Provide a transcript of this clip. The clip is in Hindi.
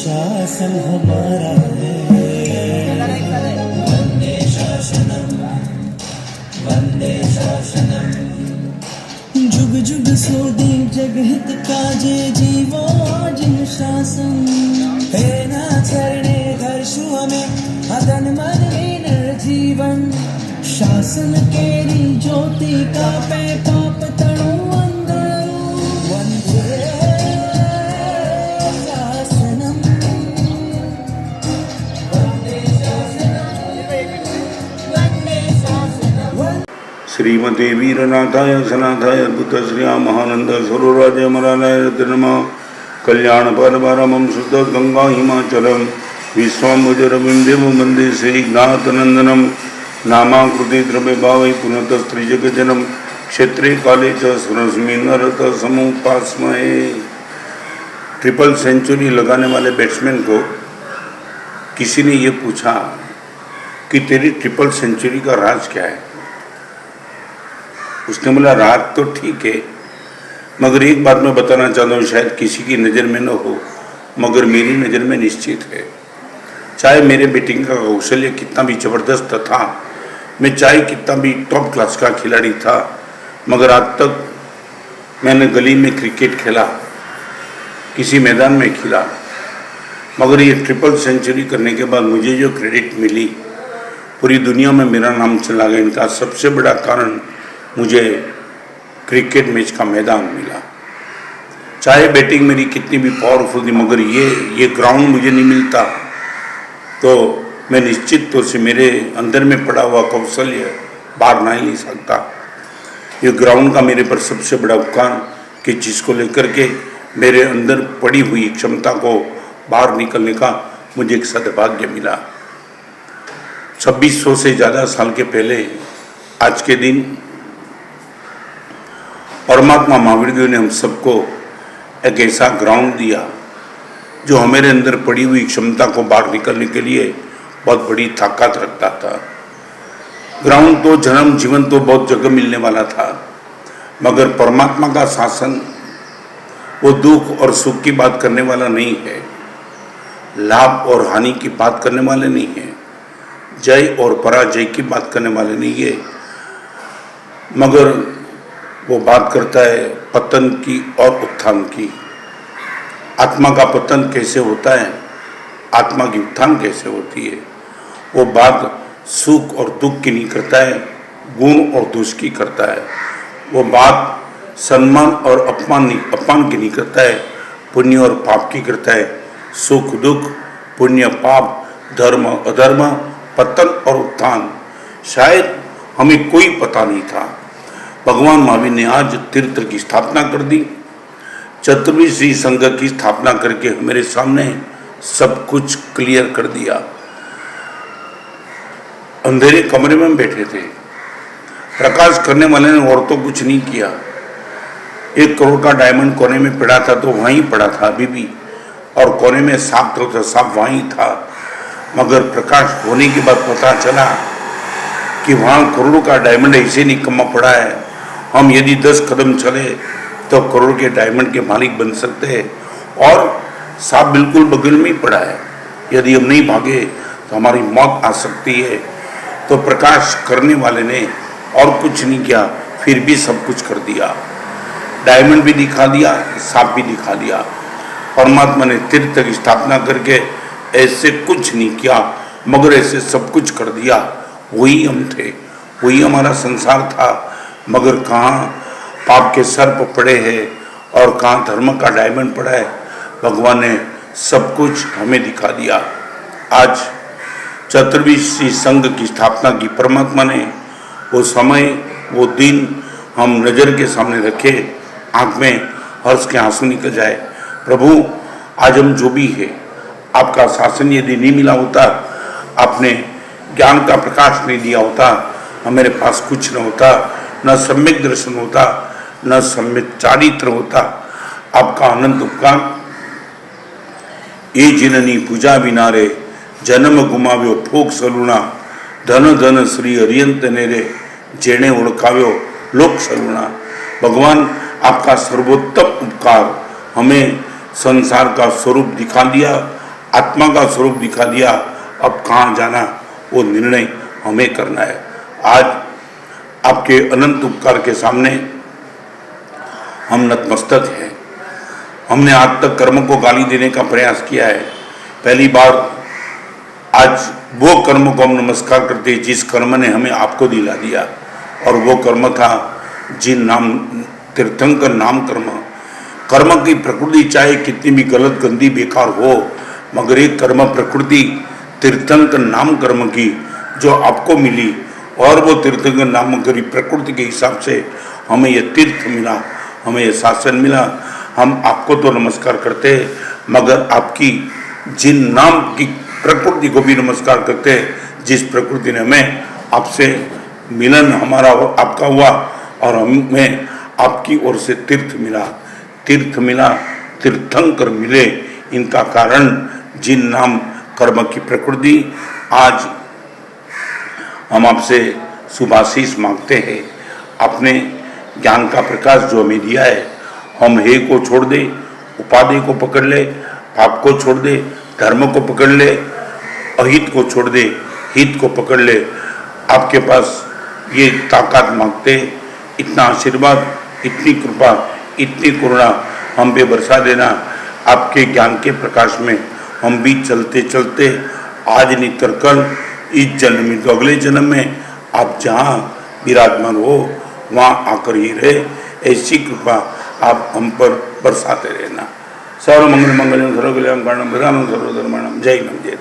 शासन हमारा है। वंदे शासनम, वंदे शासनम। जुग जुग सोदी जगहित काजे जीवो जिन शासन। हे ना चरणे धर्षु हमें अदन मन वीनर जीवन। शासन केरी ज्योति का पे पाप तणु अंधरू। वंदे शासनम, वंदे शासनम, वंदे शासनम। श्रीमते वीरनाथाय सनाथाय अद्भुत श्रिया महानंद सरोराजय मरालय रत्नमा कल्याण परमं शुद्ध गंगा हिमाचलम विश्वाम्बुजरविं देवं वंदे श्रीनाथ नंदनम। नामाकृति द्रव्य भावै पुनः स्त्रीजगजनम क्षेत्रे काले च सरस्मी नरत समुपास्महे। ट्रिपल सेंचुरी लगाने वाले बैट्समैन को किसी ने ये पूछा कि तेरी ट्रिपल सेंचुरी का राज क्या है। उसने बोला राज तो ठीक है, मगर एक बात मैं बताना चाहता हूँ, शायद किसी की नज़र में न हो मगर मेरी नज़र में निश्चित है। चाहे मेरे बैटिंग का कौशल्य कितना भी ज़बरदस्त था, मैं चाहे कितना भी टॉप क्लास का खिलाड़ी था, मगर आज तक मैंने गली में क्रिकेट खेला, किसी मैदान में खेला, मगर ये ट्रिपल सेंचुरी करने के बाद मुझे जो क्रेडिट मिली, पूरी दुनिया में मेरा नाम चला गया। इनका सबसे बड़ा कारण मुझे क्रिकेट मैच का मैदान मिला। चाहे बैटिंग मेरी कितनी भी पावरफुल थी, मगर ये ग्राउंड मुझे नहीं मिलता तो मैं निश्चित तौर से मेरे अंदर में पड़ा हुआ कौशल्य बाहर नहीं ले सकता। ये ग्राउंड का मेरे पर सबसे बड़ा उपकार कि जिसको लेकर के मेरे अंदर पड़ी हुई क्षमता को बाहर निकलने का मुझे एक सद्भाग्य मिला। 2600 से ज़्यादा साल के पहले आज के दिन परमात्मा महावीर जी ने हम सबको एक ऐसा ग्राउंड दिया जो हमारे अंदर पड़ी हुई क्षमता को बाहर निकलने के लिए बहुत बड़ी ताकत रखता था। ग्राउंड तो जन्म जीवन तो बहुत जगह मिलने वाला था, मगर परमात्मा का शासन वो दुख और सुख की बात करने वाला नहीं है, लाभ और हानि की बात करने वाले नहीं है, जय और पराजय की बात करने वाले नहीं है, मगर वो बात करता है पतन की और उत्थान की। आत्मा का पतन कैसे होता है, आत्मा की उत्थान कैसे होती है, वो बात सुख और दुख की नहीं करता है, गुण और दोष की करता है। वो बात सम्मान और अपमान की नहीं करता है, पुण्य और पाप की करता है। सुख दुख, पुण्य पाप, धर्म अधर्म, पतन और उत्थान शायद हमें कोई पता नहीं था। भगवान महावीर ने आज तीर्थ की स्थापना कर दी, चतुर्वी श्री संघ की स्थापना करके मेरे सामने सब कुछ क्लियर कर दिया। अंधेरे कमरे में बैठे थे, प्रकाश करने वाले ने और तो कुछ नहीं किया। 1 करोड़ का डायमंड कोने में पड़ा था तो वहीं पड़ा था अभी भी, और कोने में सांप तो सांप वहीं था, मगर प्रकाश होने के बाद पता चला कि वहाँ करोड़ों का डायमंड ऐसे निकम्मा पड़ा है। हम यदि 10 कदम चले तो करोड़ के डायमंड के मालिक बन सकते हैं, और सांप बिल्कुल बगल में ही पड़ा है। यदि हम नहीं भागे तो हमारी मौत आ सकती है। तो प्रकाश करने वाले ने और कुछ नहीं किया, फिर भी सब कुछ कर दिया। डायमंड भी दिखा दिया, सांप भी दिखा दिया। परमात्मा ने तीर्थ की स्थापना करके ऐसे कुछ नहीं किया, मगर ऐसे सब कुछ कर दिया। वही हम थे, वही हमारा संसार था, मगर कहाँ पाप के सर्प पड़े हैं और कहाँ धर्म का डायमंड पड़ा है। भगवान ने सब कुछ हमें दिखा दिया। आज चतुर्वी श्री संघ की स्थापना की परमात्मा ने, वो समय वो दिन हम नज़र के सामने रखे, आँख में हर्ष के आंसू निकल जाए। प्रभु आज हम जो भी है, आपका शासन यदि नहीं मिला होता, आपने ज्ञान का प्रकाश नहीं दिया होता, हमारे पास कुछ न होता, न सम्यक दर्शन होता, न सम्यक चारित्र होता। आपका अनंत उपकार। ये जिननी पूजा बिनारे जन्म गुमाव्यो फोक सलूना, धन धन श्री हरियंत नेरे जेने ओळखाव्यो लोक सलूना। भगवान आपका सर्वोत्तम उपकार, हमें संसार का स्वरूप दिखा दिया आत्मा का स्वरूप दिखा दिया। अब कहाँ जाना वो निर्णय हमें करना है। आज आपके अनंत उपकार के सामने हम नतमस्तक हैं। हमने आज तक कर्म को गाली देने का प्रयास किया है। पहली बार आज वो कर्म को हम नमस्कार करते हैं जिस कर्म ने हमें आपको दिला दिया, और वो कर्म था जिन नाम तीर्थंकर नाम कर्म। कर्म की प्रकृति चाहे कितनी भी गलत गंदी बेकार हो, मगर एक कर्म प्रकृति तीर्थंकर नाम कर्म की जो आपको मिली, और वो तीर्थंकर नाम करी प्रकृति के हिसाब से हमें ये तीर्थ मिला, हमें ये शासन मिला। हम आपको तो नमस्कार करते हैं, मगर आपकी जिन नाम की प्रकृति को भी नमस्कार करते हैं, जिस प्रकृति ने हमें आपसे मिलन हमारा आपका हुआ और हमें आपकी ओर से तीर्थ मिला। तीर्थ मिला, तीर्थंकर मिले, इनका कारण जिन नाम कर्म की प्रकृति। आज हम आपसे शुभाशीष मांगते हैं। अपने ज्ञान का प्रकाश जो हमें दिया है, हम हे को छोड़ दे, उपाधि को पकड़ ले, पाप को छोड़ दे, धर्म को पकड़ ले, अहित को छोड़ दे, हित को पकड़ ले। आपके पास ये ताकत मांगते, इतना आशीर्वाद, इतनी कृपा, इतनी करुणा हम पे बरसा देना। आपके ज्ञान के प्रकाश में हम भी चलते चलते आज नहीं कर कल, इस जन्म में तो अगले जन्म में आप जहाँ विराजमान हो वहाँ आकर ही रहे। ऐसी कृपा आप हम पर बरसाते रहना। सर्व मंगल मंगलम सर्व कल्याण कारणम प्रधानम सर्वधर्माणम। जय हिंद, जय